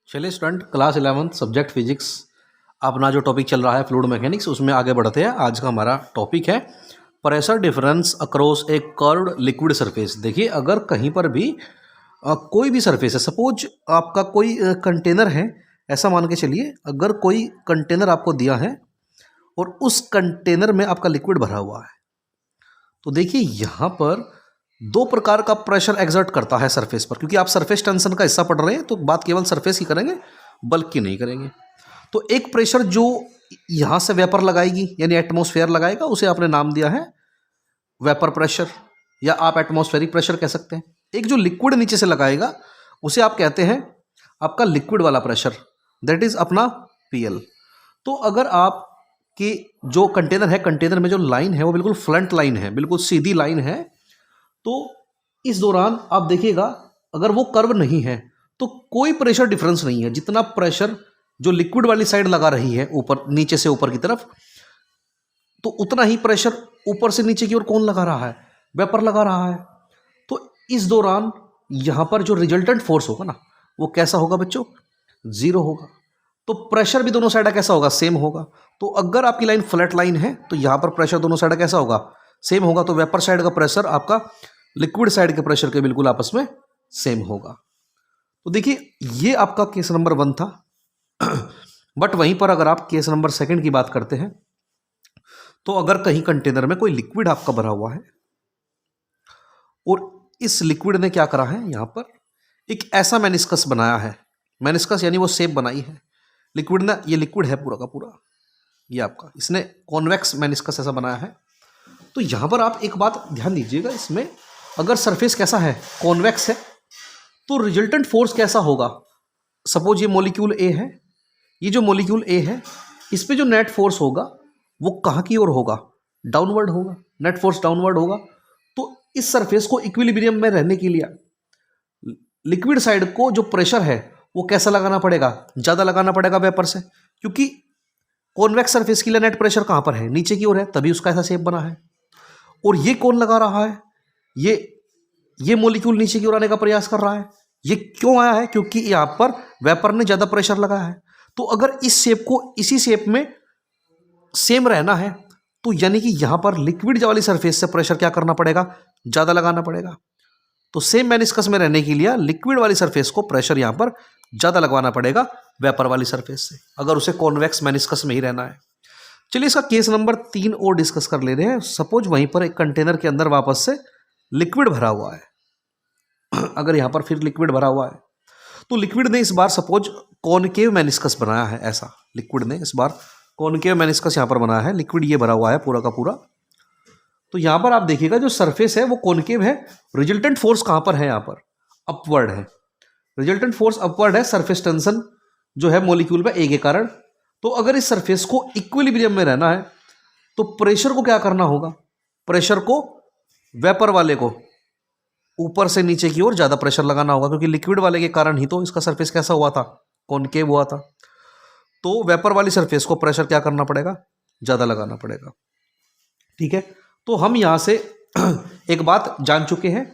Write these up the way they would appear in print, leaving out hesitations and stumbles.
चलिए student, class 11 subject physics अपना जो टॉपिक चल रहा है फ्लूइड मैकेनिक्स, उसमें आगे बढ़ते हैं। आज का हमारा टॉपिक है प्रेशर डिफरेंस अक्रॉस ए कर्व्ड लिक्विड सरफेस। देखिए, अगर कहीं पर भी कोई भी सरफेस है, सपोज आपका कोई कंटेनर है, ऐसा मान के चलिए, अगर कोई कंटेनर आपको दिया है और उस कंटेनर में आपका लिक्विड भरा हुआ है, तो देखिए यहाँ पर दो प्रकार का प्रेशर एग्जर्ट करता है सरफेस पर। क्योंकि आप सरफेस टेंशन का हिस्सा पढ़ रहे हैं तो बात केवल सरफेस की करेंगे, बल्क की नहीं करेंगे। तो एक प्रेशर जो यहाँ से वेपर लगाएगी यानी एटमॉस्फेयर लगाएगा, उसे आपने नाम दिया है वेपर प्रेशर, या आप एटमॉस्फेरिक प्रेशर कह सकते हैं। एक जो लिक्विड नीचे से लगाएगा उसे आप कहते हैं आपका लिक्विड वाला प्रेशर, दैट इज अपना PL। तो अगर आप कि जो कंटेनर है, कंटेनर में जो लाइन है वो बिल्कुल फ्रंट लाइन है, बिल्कुल सीधी लाइन है, तो इस दौरान आप देखिएगा अगर वो कर्व नहीं है तो कोई प्रेशर डिफरेंस नहीं है। जितना प्रेशर जो लिक्विड वाली साइड लगा रही है ऊपर, नीचे से ऊपर की तरफ, तो उतना ही प्रेशर ऊपर से नीचे की ओर कौन लगा रहा है? वेपर लगा रहा है। तो इस दौरान यहां पर जो रिजल्टेंट फोर्स होगा ना, वो कैसा होगा बच्चों? 0 होगा। तो प्रेशर भी दोनों साइड कैसा होगा? सेम होगा। तो अगर आपकी लाइन फ्लैट लाइन है तो यहां पर प्रेशर दोनों साइड कैसा होगा? सेम होगा। तो वेपर साइड का प्रेशर आपका लिक्विड साइड के प्रेशर के बिल्कुल आपस में सेम होगा। तो देखिए, ये आपका केस नंबर 1 था। बट वहीं पर अगर आप केस नंबर 2 की बात करते हैं, तो अगर कहीं कंटेनर में कोई लिक्विड आपका भरा हुआ है और इस लिक्विड ने क्या करा है, यहां पर एक ऐसा मेनिस्कस बनाया है, मेनिस्कस यानी वो शेप बनाई है लिक्विड ने, ये लिक्विड है पूरा का पूरा, ये आपका इसने कॉन्वेक्स मेनिस्कस ऐसा बनाया है। तो यहां पर आप एक बात ध्यान दीजिएगा, इसमें अगर सरफेस कैसा है, कॉन्वेक्स है, तो रिजल्टेंट फोर्स कैसा होगा? सपोज ये मॉलिक्यूल A है, ये जो मॉलिक्यूल A है, इस पे जो नेट फोर्स होगा वो कहाँ की ओर होगा? डाउनवर्ड होगा। नेट फोर्स डाउनवर्ड होगा। तो इस सरफेस को इक्विलिब्रियम में रहने के लिए लिक्विड साइड को जो प्रेशर है वो कैसा लगाना पड़ेगा? ज्यादा लगाना पड़ेगा वेपर से, क्योंकि कॉन्वेक्स सरफेस के लिए नेट प्रेशर कहां पर है? नीचे की ओर है, तभी उसका ऐसा शेप बना है। और ये कौन लगा रहा है? ये मॉलिक्यूल नीचे की ओर आने का प्रयास कर रहा है। ये क्यों आया है? क्योंकि यहां पर वेपर ने ज्यादा प्रेशर लगाया है। तो अगर इस शेप को इसी शेप में सेम रहना है, तो यानी कि यहां पर लिक्विड वाली सरफेस से प्रेशर क्या करना पड़ेगा? ज्यादा लगाना पड़ेगा। तो सेम मेनिस्कस में रहने के लिए लिक्विड वाली सरफेस को प्रेशर यहां पर ज्यादा लगवाना पड़ेगा वेपर वाली सरफेस से, अगर उसे कॉन्वेक्स मेनिस्कस में ही रहना है। चलिए, इसका केस नंबर 3 और डिस्कस कर ले रहे हैं। सपोज वहीं पर एक कंटेनर के अंदर वापस से लिक्विड भरा हुआ है। अगर यहां पर फिर लिक्विड भरा हुआ है, तो लिक्विड ने इस बार सपोज कॉनकेव मेनिस्कस बनाया है। ऐसा लिक्विड ने इस बार कॉनकेव मेनिस्कस यहां पर बनाया है। लिक्विड ये भरा हुआ है पूरा का पूरा। तो यहां पर आप देखिएगा जो सरफेस है वो कॉनकेव है। रिजल्टेंट फोर्स कहां पर है? यहां पर अपवर्ड है। रिजल्टेंट फोर्स अपवर्ड है, सरफेस टेंशन जो है मॉलिक्यूल पे A के कारण। तो अगर इस सरफेस को इक्विलिब्रियम में रहना है तो प्रेशर को क्या करना होगा? प्रेशर को वेपर वाले को ऊपर से नीचे की ओर ज्यादा प्रेशर लगाना होगा, क्योंकि लिक्विड वाले के कारण ही तो इसका सरफेस कैसा हुआ था? कॉनकेव हुआ था। तो वेपर वाली सरफेस को प्रेशर क्या करना पड़ेगा? ज्यादा लगाना पड़ेगा। ठीक है। तो हम यहां से एक बात जान चुके हैं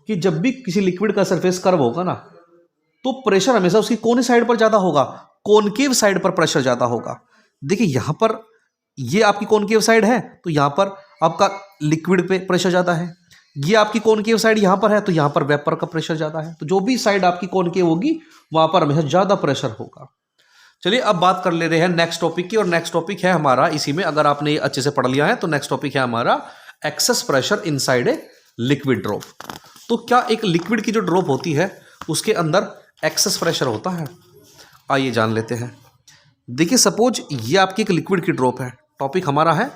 कि जब भी किसी लिक्विड का सरफेस कर्व होगा ना, तो प्रेशर हमेशा उसकी कौन सी साइड पर ज्यादा होगा? कॉनकेव साइड पर प्रेशर ज्यादा होगा। देखिए, यहां पर ये आपकी कॉनकेव साइड है, तो यहां पर आपका लिक्विड पे प्रेशर ज्यादा है। ये आपकी कॉनकेव साइड यहां पर है, तो यहां पर वेपर का प्रेशर ज्यादा है। तो जो भी साइड आपकी कॉनकेव होगी वहां पर हमेशा ज्यादा प्रेशर होगा। चलिए, अब बात कर ले रहे हैं नेक्स्ट टॉपिक की, और नेक्स्ट टॉपिक है हमारा इसी में, अगर आपने अच्छे से पढ़ लिया है तो नेक्स्ट टॉपिक है हमारा excess pressure inside a liquid drop. तो क्या एक लिक्विड की जो ड्रॉप होती है उसके अंदर एक्सेस प्रेशर होता है? आइए जान लेते हैं। देखिए, सपोज ये आपकी एक लिक्विड की ड्रॉप है। टॉपिक हमारा है,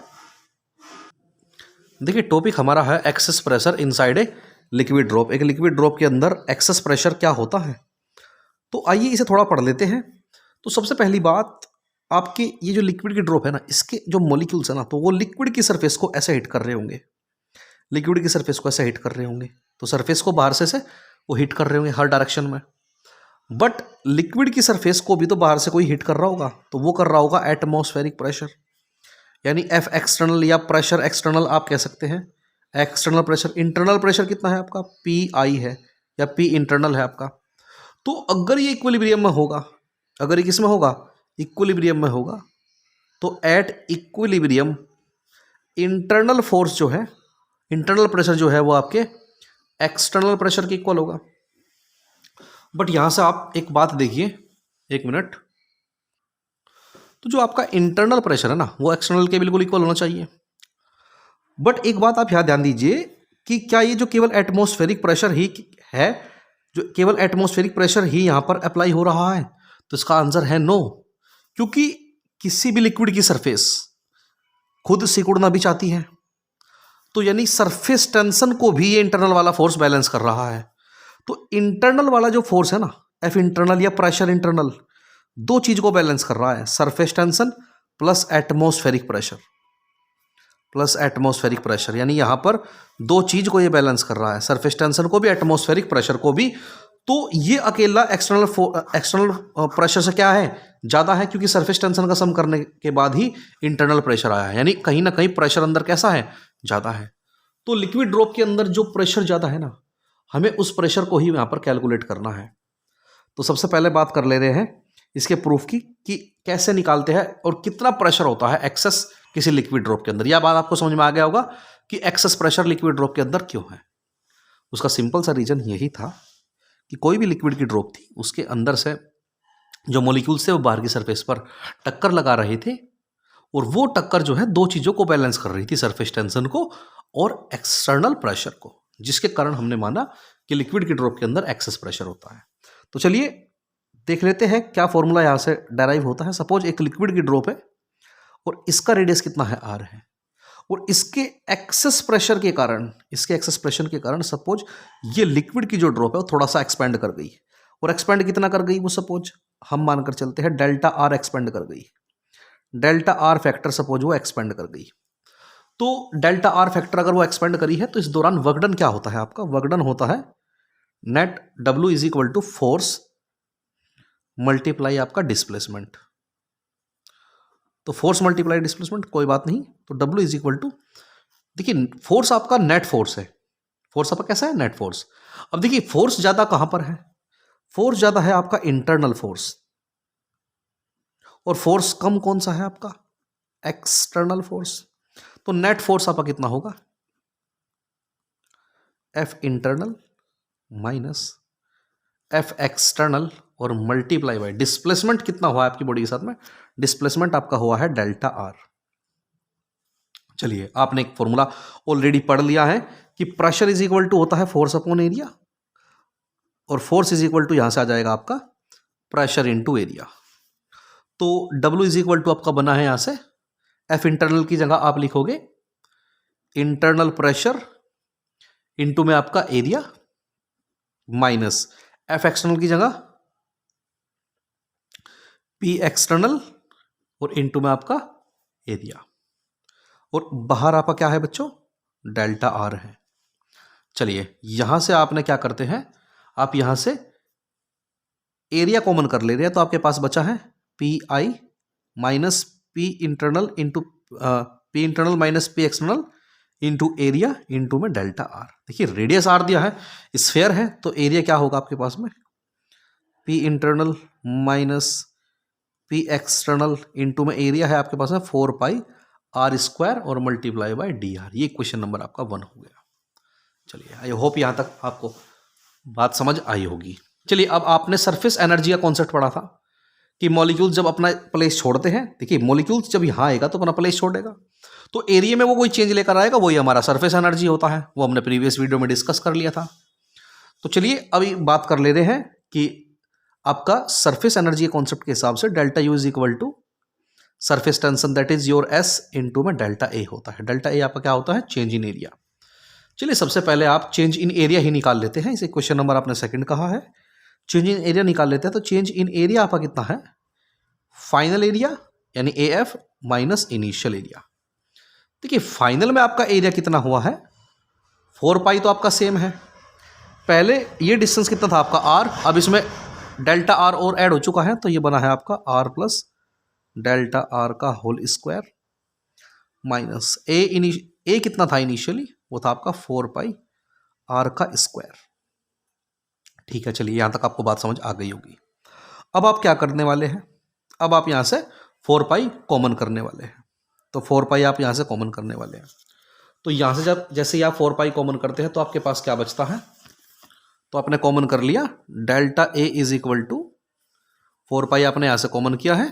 देखिए टॉपिक हमारा है excess pressure inside a liquid drop. एक लिक्विड ड्रॉप के अंदर एक्सेस प्रेशर क्या होता है? तो आइए इसे थोड़ा पढ़ लेते हैं। तो सबसे पहली बात, आपके ये जो लिक्विड की ड्रॉप है ना, इसके जो मॉलिक्यूल्स है ना, तो वो लिक्विड की सरफेस को ऐसे हिट कर रहे होंगे। लिक्विड की सरफेस को ऐसे हिट कर रहे होंगे, तो सरफेस को बाहर से वो हिट कर रहे होंगे हर डायरेक्शन में। बट लिक्विड की सरफेस को भी तो बाहर से कोई हिट कर रहा होगा, तो वो कर रहा होगा एटमॉस्फेरिक प्रेशर, यानी F एक्सटर्नल या प्रेशर एक्सटर्नल आप कह सकते हैं। एक्सटर्नल प्रेशर, इंटरनल प्रेशर कितना है आपका? PI है या P इंटरनल है आपका। तो अगर ये इक्विलिब्रियम में होगा अगर ये किस में होगा, इक्विलिब्रियम में होगा, तो एट इक्विलिब्रियम इंटरनल फोर्स जो है, इंटरनल प्रेशर जो है वो आपके एक्सटर्नल प्रेशर के इक्वल होगा। बट यहां से आप एक बात देखिए, एक मिनट, तो जो आपका इंटरनल प्रेशर है ना वो एक्सटर्नल के बिल्कुल इक्वल होना चाहिए। बट एक बात आप यहाँ ध्यान दीजिए कि क्या ये जो केवल एटमॉस्फेरिक प्रेशर ही है, जो केवल एटमॉस्फेरिक प्रेशर ही यहाँ पर अप्लाई हो रहा है, तो इसका आंसर है नो। क्योंकि किसी भी लिक्विड की सरफेस खुद सिकुड़ना भी चाहती है, तो यानी सरफेस टेंशन को भी ये इंटरनल वाला फोर्स बैलेंस कर रहा है। तो इंटरनल वाला जो फोर्स है ना, एफ इंटरनल या प्रेशर इंटरनल, दो चीज को बैलेंस कर रहा है, surface tension plus atmospheric pressure, plus atmospheric pressure, यानी यहां पर दो चीज को ये बैलेंस कर रहा है, सरफेस टेंशन को भी, एटमॉस्फेरिक प्रेशर को भी। तो ये अकेला एक्सटर्नल प्रेशर से क्या है, ज्यादा है, क्योंकि सरफेस टेंशन का सम करने के बाद ही इंटरनल प्रेशर आया है, यानी कहीं ना कहीं प्रेशर अंदर कैसा है, ज्यादा है। तो लिक्विड ड्रॉप के अंदर जो प्रेशर ज्यादा है ना, हमें उस प्रेशर को ही यहां पर कैलकुलेट करना है। तो सबसे पहले बात कर ले रहे हैं इसके प्रूफ की कि कैसे निकालते हैं और कितना प्रेशर होता है एक्सेस किसी लिक्विड ड्रॉप के अंदर। यह बात आपको समझ में आ गया होगा कि एक्सेस प्रेशर लिक्विड ड्रॉप के अंदर क्यों है। उसका सिंपल सा रीजन यही था कि कोई भी लिक्विड की ड्रॉप थी, उसके अंदर से जो मॉलिक्यूल्स थे वो बाहर की सरफेस पर टक्कर लगा रहे थे, और वो टक्कर जो है दो चीजों को बैलेंस कर रही थी, सरफेस टेंशन को और एक्सटर्नल प्रेशर को, जिसके कारण हमने माना कि लिक्विड की ड्रॉप के अंदर एक्सेस प्रेशर होता है। तो चलिए देख लेते हैं क्या फॉर्मूला यहां से डेराइव होता है। सपोज एक लिक्विड की ड्रॉप है और इसका रेडियस कितना है, आर है, और इसके एक्सेस प्रेशर के कारण, इसके एक्सेस प्रेशर के कारण सपोज ये लिक्विड की जो ड्रॉप है वो थोड़ा सा एक्सपेंड कर गई, और एक्सपेंड कितना कर गई वो, सपोज हम मानकर चलते हैं डेल्टा आर एक्सपेंड कर गई, डेल्टा आर फैक्टर सपोज वो एक्सपेंड कर गई। तो डेल्टा आर फैक्टर अगर वो एक्सपेंड करी है, तो इस दौरान वर्क डन क्या होता है, आपका वर्क डन होता है net W is equal to force multiply आपका डिस्प्लेसमेंट। तो फोर्स मल्टीप्लाई डिस्प्लेसमेंट, कोई बात नहीं, तो डब्ल्यू इज इक्वल टू, देखिए फोर्स आपका नेट फोर्स है, फोर्स आपका कैसा है, नेट फोर्स। अब देखिए फोर्स ज्यादा कहां पर है, फोर्स ज्यादा है आपका इंटरनल फोर्स, और फोर्स कम कौन सा है आपका, एक्सटर्नल फोर्स। तो नेट फोर्स आपका कितना होगा, F internal minus F external और मल्टीप्लाई बाय डिस्प्लेसमेंट कितना हुआ है आपकी बॉडी के साथ में, डिस्प्लेसमेंट आपका हुआ है डेल्टा आर। चलिए आपने एक फॉर्मूला ऑलरेडी पढ़ लिया है कि प्रेशर इज इक्वल टू होता है फोर्स अपॉन एरिया, और फोर्स इज इक्वल टू यहां से आ जाएगा आपका प्रेशर इनटू एरिया। तो W इज इक्वल टू आपका बना है यहां से, एफ इंटरनल की जगह आप लिखोगे इंटरनल प्रेशर इनटू में आपका एरिया, माइनस एफ एक्सटर्नल की जगह पी एक्सटर्नल और इनटू में आपका एरिया, और बाहर आपका क्या है बच्चों, डेल्टा आर है। चलिए यहां से आपने क्या करते हैं, आप यहां से एरिया कॉमन कर ले रहे हैं, तो आपके पास बचा है P I minus P internal into P internal minus P external into area into में डेल्टा आर। देखिए रेडियस आर दिया है, स्फेयर है, तो एरिया क्या होगा आपके पास में, P internal minus P external into में एरिया है आपके पास में 4 पाई आर स्क्वायर और मल्टीप्लाई बाय डी आर। ये क्वेश्चन नंबर आपका 1 हो गया। चलिए आई होप यहां तक आपको बात समझ आई होगी। चलिए अब आपने सरफेस एनर्जी का कॉन्सेप्ट पढ़ा था कि मॉलिक्यूल जब अपना प्लेस छोड़ते हैं, देखिए मॉलिक्यूल जब यहाँ आएगा तो अपना प्लेस छोड़ेगा, तो एरिया में वो कोई चेंज लेकर आएगा, वही हमारा सरफेस एनर्जी होता है, वो हमने प्रीवियस वीडियो में डिस्कस कर लिया था। तो चलिए अभी बात कर ले रहे हैं कि आपका सरफेस एनर्जी कॉन्सेप्ट के हिसाब से delta U is equal to surface tension that is your S into में डेल्टा ए होता है। डेल्टा ए आपका क्या होता है, चेंज इन एरिया। चलिए सबसे पहले आप चेंज इन एरिया ही निकाल लेते हैं, इसे क्वेश्चन नंबर आपने सेकंड कहा है, चेंज इन एरिया निकाल लेते हैं। तो चेंज इन एरिया आपका कितना है, फाइनल एरिया यानी A F minus initial area. देखिए फाइनल में आपका एरिया कितना हुआ है, 4 पाई तो आपका सेम है, पहले ये डिस्टेंस कितना था आपका आर, अब इसमें डेल्टा आर और ऐड हो चुका है, तो ये बना है आपका आर प्लस डेल्टा आर का होल स्क्वायर माइनस ए कितना था इनिशियली, वो था आपका 4 पाई आर का स्क्वायर। ठीक है चलिए यहां तक आपको बात समझ आ गई होगी। अब आप क्या करने वाले हैं, अब आप यहाँ से 4 पाई कॉमन करने वाले हैं। तो 4 पाई आप यहाँ से कॉमन करने वाले हैं। तो यहाँ से जब जैसे ही आप 4 पाई कॉमन करते हैं तो आपके पास क्या बचता है, तो आपने कॉमन कर लिया delta A is equal to 4 pi आपने यहाँ से कॉमन किया है,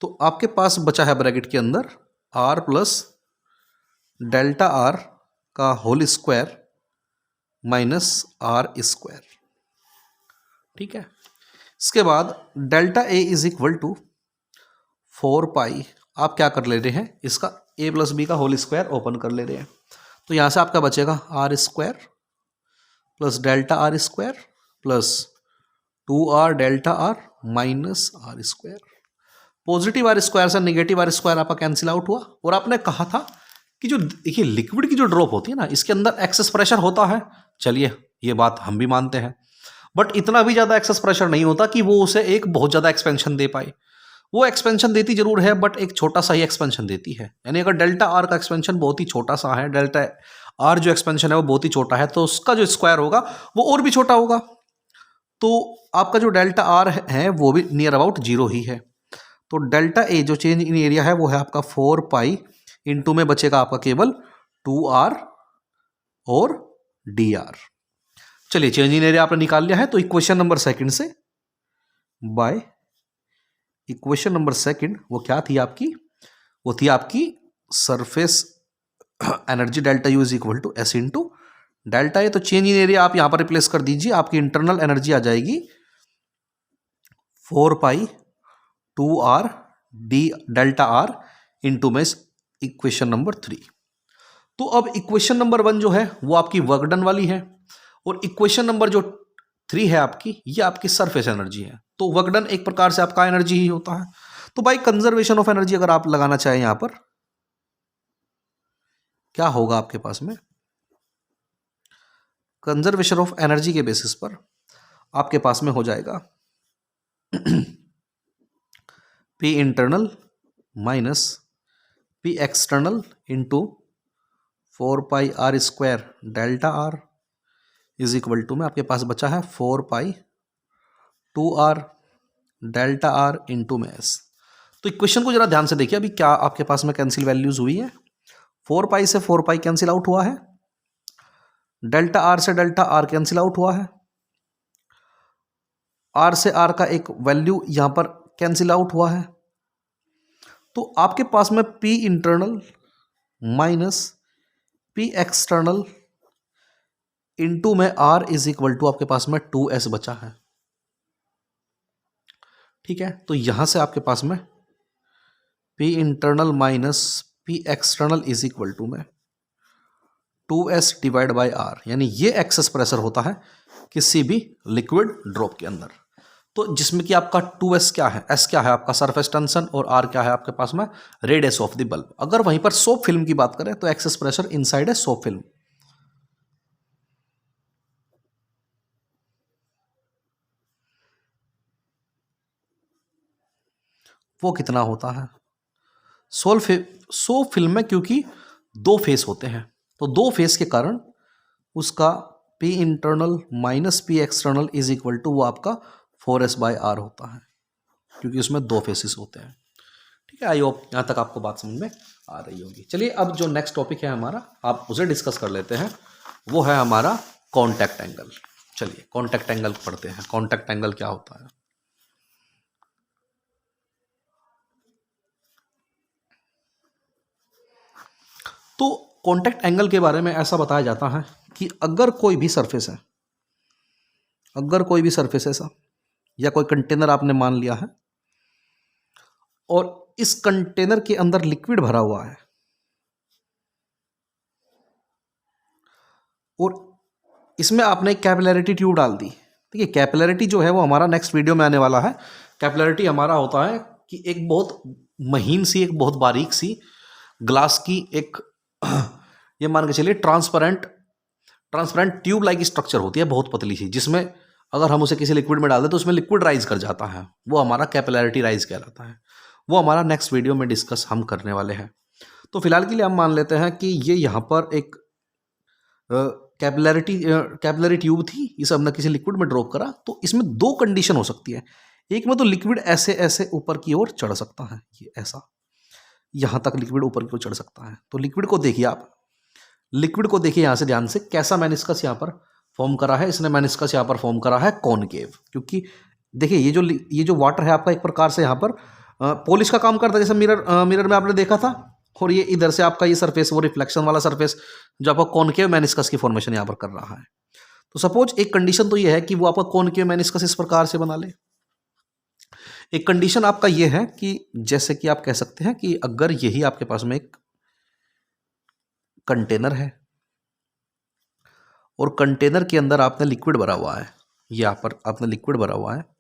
तो आपके पास बचा है ब्रैकेट के अंदर आर प्लस डेल्टा आर का whole square minus R square. ठीक है, इसके बाद delta A is equal to 4 pi आप क्या कर ले रहे हैं, इसका ए प्लस बी का होल स्क्वायर ओपन कर ले रहे हैं। तो यहाँ से आपका बचेगा R square plus delta R square plus 2r delta R minus R square. Positive R square से नेगेटिव आर स्क्वायर आपका कैंसिल आउट हुआ। और आपने कहा था कि जो देखिए लिक्विड की जो ड्रॉप होती है ना, इसके अंदर एक्सेस प्रेशर होता है। चलिए ये बात हम भी मानते हैं, बट इतना भी ज़्यादा एक्सेस प्रेशर नहीं होता कि वो उसे एक बहुत ज़्यादा एक्सपेंशन दे पाए। वो एक्सपेंशन देती जरूर है, बट एक छोटा सा ही एक्सपेंशन देती है। यानी अगर डेल्टा आर का एक्सपेंशन बहुत ही छोटा सा है, डेल्टा आर जो एक्सपेंशन है वो बहुत ही छोटा है, तो उसका जो स्क्वायर होगा वो और भी छोटा होगा। तो आपका जो डेल्टा आर है वो भी नियर अबाउट 0 ही है। तो डेल्टा ए जो चेंज इन एरिया है वो है आपका 4 पाई, इंटू में बचेगा आपका केवल 2r और dr। चलिए चेंज इन एरिया आपने निकाल लिया है। तो इक्वेशन नंबर सेकंड से बाय इक्वेशन नंबर सेकंड वो क्या थी आपकी, वो थी आपकी surface energy delta U is equal to S into delta A. तो चेंज इन एरिया आप यहां पर रिप्लेस कर दीजिए, आपकी इंटरनल एनर्जी आ जाएगी 4 pi 2r D delta R into में इक्वेशन नंबर 3। तो अब इक्वेशन नंबर 1 जो है वो आपकी वर्क डन वाली है, और इक्वेशन नंबर जो 3 है आपकी, ये आपकी सरफेस एनर्जी है। तो वर्क डन एक प्रकार से आपका एनर्जी ही होता है। तो भाई कंजर्वेशन ऑफ एनर्जी अगर आप लगाना चाहें यहां पर, क्या होगा आपके पास में, कंजर्वेशन ऑफ एनर्जी के बेसिस पर आपके पास में हो जाएगा P internal minus P external into 4 pi R square delta R is equal to में आपके पास बचा है 4 pi 2r delta R into में एस। तो इक्वेशन को जरा ध्यान से देखिए, अभी क्या आपके पास में कैंसिल वैल्यूज हुई है। 4 पाई से 4 पाई कैंसिल आउट हुआ है, डेल्टा आर से डेल्टा आर कैंसिल आउट हुआ है, आर से आर का एक वैल्यू यहां पर कैंसिल आउट हुआ है। तो आपके पास में P internal minus P external into में आर इज इक्वल टू आपके पास में 2s बचा है। ठीक है, तो यहां से आपके पास में P internal minus P external is equal to में 2s डिवाइड बाय आर, यानी ये एक्सेस प्रेशर होता है किसी भी लिक्विड ड्रॉप के अंदर। तो जिसमें कि आपका 2s क्या है, s क्या है आपका सरफेस टेंशन, और r क्या है आपके पास में रेडियस ऑफ द बल्ब। अगर वहीं पर सोप फिल्म की बात करें तो एक्सेस प्रेशर इनसाइड है सोप फिल्म। वो कितना होता है, सोप फिल्म में क्योंकि 2 फेस होते हैं, तो 2 फेस के कारण उसका P internal minus P external is equal to वो आपका 4s बाय आर होता है, क्योंकि उसमें 2 फेसेस होते हैं। ठीक है, आई होप यहाँ तक आपको बात समझ में आ रही होगी। चलिए अब जो नेक्स्ट टॉपिक है हमारा, आप उसे डिस्कस कर लेते हैं, वो है हमारा कॉन्टैक्ट एंगल। चलिए कॉन्टैक्ट एंगल पढ़ते हैं। कॉन्टैक्ट एंगल क्या होता है, तो कॉन्टैक्ट एंगल के बारे में ऐसा बताया जाता है कि अगर कोई भी सरफेस है, अगर कोई भी सरफेस ऐसा या कोई कंटेनर आपने मान लिया है और इस कंटेनर के अंदर लिक्विड भरा हुआ है, और इसमें आपने कैपिलैरिटी ट्यूब डाल दी। देखिए कैपिलैरिटी जो है वो हमारा नेक्स्ट वीडियो में आने वाला है। कैपिलैरिटी हमारा होता है कि एक बहुत महीन सी, एक बहुत बारीक सी ग्लास की एक ये मान के चलिए ट्रांसपेरेंट ट्यूब लाइक स्ट्रक्चर होती है, बहुत पतली सी, जिसमें अगर हम उसे किसी लिक्विड में डाल दें तो उसमें लिक्विड राइज कर जाता है, वो हमारा कैपिलैरिटी राइज कहलाता है। वो हमारा नेक्स्ट वीडियो में डिस्कस हम करने वाले हैं। तो फिलहाल के लिए हम मान लेते हैं कि ये यहाँ पर एक कैपिलरी ट्यूब थी, इसे हमने किसी लिक्विड में ड्रॉप करा, तो इसमें दो कंडीशन हो सकती है। एक में तो लिक्विड ऐसे ऐसे ऊपर की ओर चढ़ सकता है, ये ऐसा यहाँ तक लिक्विड ऊपर की ओर चढ़ सकता है। तो लिक्विड को देखिए आप, लिक्विड को देखिए यहाँ से ध्यान से, कैसा मेनिस्कस यहाँ पर फॉर्म करा है इसने, मेनिस्कस यहाँ पर फॉर्म करा है कॉनकेव। क्योंकि देखिए ये जो वाटर है आपका एक प्रकार से यहाँ पर पॉलिश का काम करता है, जैसे मिरर में आपने देखा था। और ये इधर से आपका ये सरफेस, वो रिफ्लेक्शन वाला सरफेस जो आपका कॉनकेव मेनिस्कस की फॉर्मेशन यहाँ पर कर रहा है। तो सपोज एक कंडीशन तो ये है कि वो आपका कॉनकेव मेनिस्कस इस प्रकार से बना ले। एक कंडीशन आपका ये है कि जैसे कि आप कह सकते हैं कि अगर यही आपके पास में एक कंटेनर है और कंटेनर के अंदर आपने लिक्विड भरा हुआ है, यहाँ पर आपने लिक्विड भरा हुआ है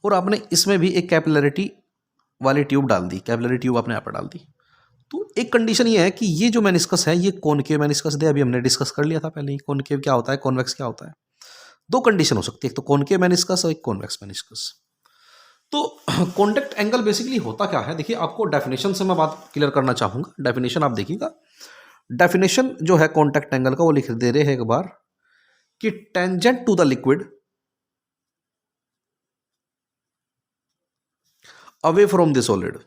और आपने इसमें भी एक कैपिलरिटी वाली ट्यूब डाल दी, कैपिलरी ट्यूब आपने यहाँ पर डाल दी। तो एक कंडीशन ये है कि ये जो मेनिस्कस है ये कॉनकेव मेनिस्कस दे, अभी हमने डिस्कस कर लिया था पहले ही, कॉनकेव क्या होता है, कॉन्वेक्स क्या होता है। दो कंडीशन हो सकती है, एक तो कॉनकेव मेनिस्कस और एक कॉन्वेक्स मेनिस्कस। तो कॉन्टैक्ट एंगल बेसिकली होता क्या है, देखिए आपको डेफिनेशन से मैं बात क्लियर करना चाहूंगा। डेफिनेशन आप देखिएगा, डेफिनेशन जो है कॉन्टैक्ट एंगल का वो लिख दे रहे हैं एक बार कि tangent to the liquid away from the solid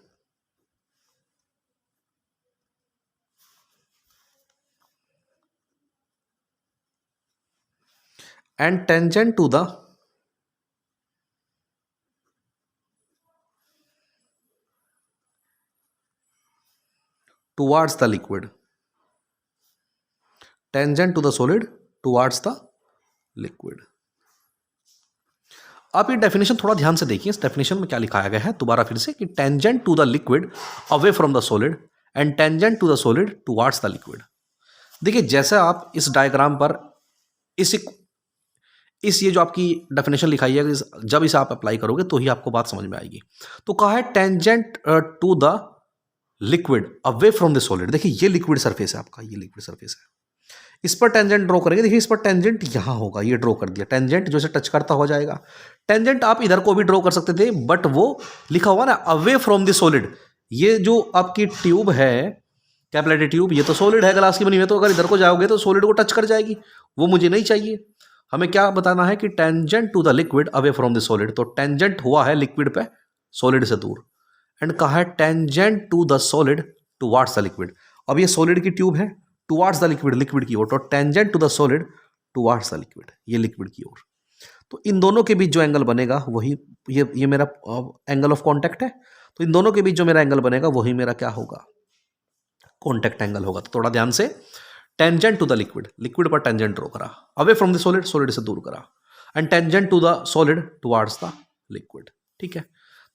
and tangent to the towards the liquid, tangent to the solid towards the liquid। आप ये डेफिनेशन थोड़ा ध्यान से देखिए, इस डेफिनेशन में क्या लिखाया गया है दोबारा फिर से, कि tangent to the liquid away from the solid and tangent to the solid towards the liquid. देखिए जैसे आप इस डायग्राम पर इस ये जो आपकी डेफिनेशन लिखाई है, जब इसे आप अप्लाई करोगे तो ही आपको बात समझ में आएगी। तो कहा है tangent to the liquid away from the solid. देखिए ये लिक्विड सरफेस है आपका, ये लिक्विड सरफेस है, इस पर टेंजेंट ड्रॉ करेंगे। देखिए इस पर टेंजेंट यहां होगा, ये ड्रॉ कर दिया, टेंजेंट जो से टच करता हो जाएगा। टेंजेंट आप इधर को भी ड्रॉ कर सकते थे, बट वो लिखा हुआ ना अवे फ्रॉम द सॉलिड। ये जो आपकी ट्यूब है कैपिलरी ट्यूब, ये तो सॉलिड है, ग्लास की बनी हुई है, तो अगर इधर को जाओगे तो सॉलिड को टच कर जाएगी, वो मुझे नहीं चाहिए। हमें क्या बताना है कि tangent to the liquid away from the solid. तो टेंजेंट हुआ है लिक्विड पे सॉलिड से दूर, एंड कहा है tangent to the solid towards the liquid. अब ये सॉलिड की ट्यूब है टुवार्ड्स द लिक्विड, लिक्विड की ओर, तो tangent to the solid towards the liquid, ये लिक्विड की ओर। तो इन दोनों के बीच जो एंगल बनेगा वही ये मेरा एंगल ऑफ कांटेक्ट है। तो इन दोनों के बीच जो मेरा एंगल बनेगा वही मेरा क्या होगा, कांटेक्ट एंगल होगा। तो थोड़ा ध्यान से, tangent to the liquid, liquid पर टेंजेंट ड्रॉ करा, away from the solid, solid से दूर करा, and tangent to the solid towards the liquid. ठीक है,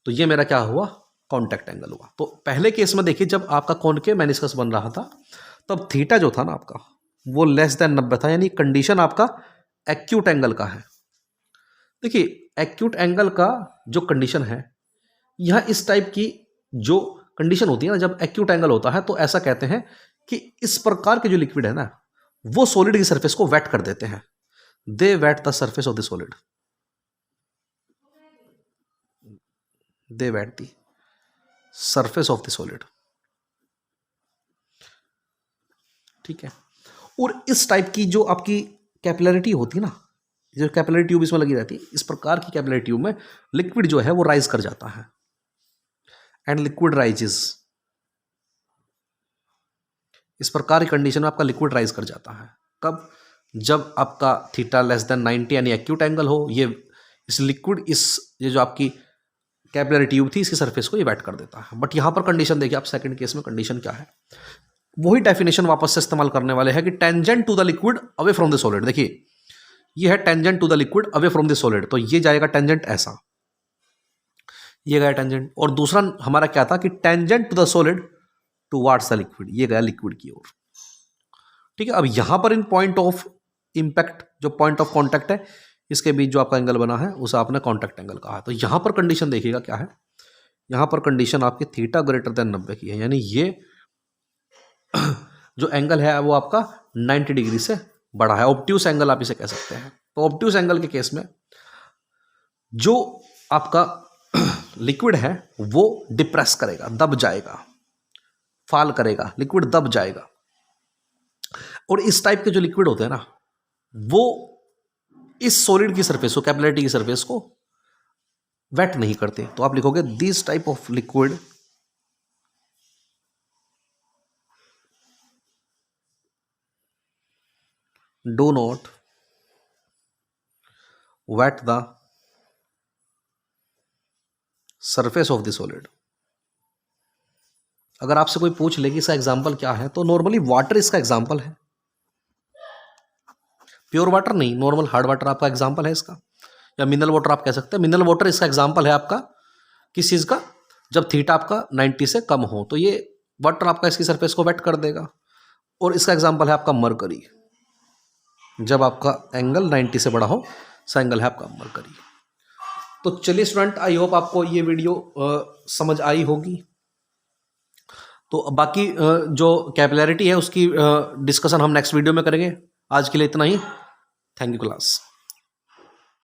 तो ये मेरा क्या हुआ, कांटेक्ट एंगल हुआ। तो पहले केस में देखिए जब आपका कॉनकेव मेनिस्कस बन रहा था तब थीटा जो था ना आपका वो लेस देन 90 था, यानी कंडीशन आपका एक्यूट एंगल का है। देखिए एक्यूट एंगल का जो कंडीशन है, यह इस टाइप की जो कंडीशन होती है ना, जब एक्यूट एंगल होता है तो ऐसा कहते हैं कि इस प्रकार के जो लिक्विड है ना वो सॉलिड की सरफेस को वेट कर देते हैं, they wet the surface of the solid, they wet the surface of the solid. ठीक है, और इस टाइप की जो आपकी कैपिलरिटी होती है ना, जो कैपिलरी ट्यूब इसमें लगी रहती है, इस प्रकार की कैपिलरी ट्यूब में लिक्विड जो है वो राइज कर जाता है, एंड लिक्विड राइजेस। इस प्रकार की कंडीशन में आपका लिक्विड राइज कर जाता है। कब, जब आपका थीटा लेस देन 90 यानी एक्यूट एंगल हो, ये इस लिक्विड ये जो आपकी कैपिलरी ट्यूब थी इसकी सरफेस को ये वेट कर देता है। बट यहाँ पर कंडीशन देखिए आप, सेकंड केस में कंडीशन क्या है, वही डेफिनेशन वापस से इस्तेमाल करने वाले हैं कि tangent to the liquid away from the solid. देखिए ये है tangent to the liquid away from the solid, तो ये जाएगा टेंजेंट ऐसा, ये गया टेंजेंट। और दूसरा हमारा क्या था कि tangent to the solid towards the liquid, ये गया लिक्विड की ओर। ठीक है, अब यहां पर इन पॉइंट ऑफ इंपैक्ट, जो पॉइंट ऑफ कांटेक्ट है, इसके बीच जो आपका एंगल बना है उसे आपने कांटेक्ट एंगल कहा। तो यहां पर कंडीशन देखिएगा क्या है, यहां पर कंडीशन आपकी थीटा ग्रेटर देन 90 की है, यानी ये जो एंगल है वो आपका 90 डिग्री से बड़ा है, ऑब्ट्यूस एंगल आप इसे कह सकते हैं। तो ऑब्ट्यूस एंगल के केस में जो आपका लिक्विड है वो डिप्रेस करेगा, दब जाएगा, फाल करेगा, लिक्विड दब जाएगा। और इस टाइप के जो लिक्विड होते हैं ना, वो इस सॉलिड की सरफेस को, कैपिलरिटी की सरफेस को वेट नहीं करते। तो आप लिखोगे this type of liquid do not wet the surface of the solid. अगर आपसे कोई पूछ ले कि इसका एग्जाम्पल क्या है, तो नॉर्मली वाटर इसका एग्जाम्पल है। प्योर वाटर नहीं, नॉर्मल हार्ड वाटर आपका एग्जाम्पल है इसका, या मिनरल वाटर आप कह सकते हैं। मिनरल वाटर इसका एग्जाम्पल है आपका किस चीज़ का, जब थीटा आपका 90 से कम हो तो ये वाटर आपका इसकी सरफेस को वेट कर देगा। और इसका एग्जाम्पल है आपका मरकरी, जब आपका एंगल 90 से बड़ा हो, सा एंगल है आपका मरकरी। तो चलिए स्टूडेंट, आई होप आपको ये वीडियो समझ आई होगी। तो बाकी जो कैपिलरिटी है उसकी डिस्कशन हम नेक्स्ट वीडियो में करेंगे। आज के लिए इतना ही। Thank you class.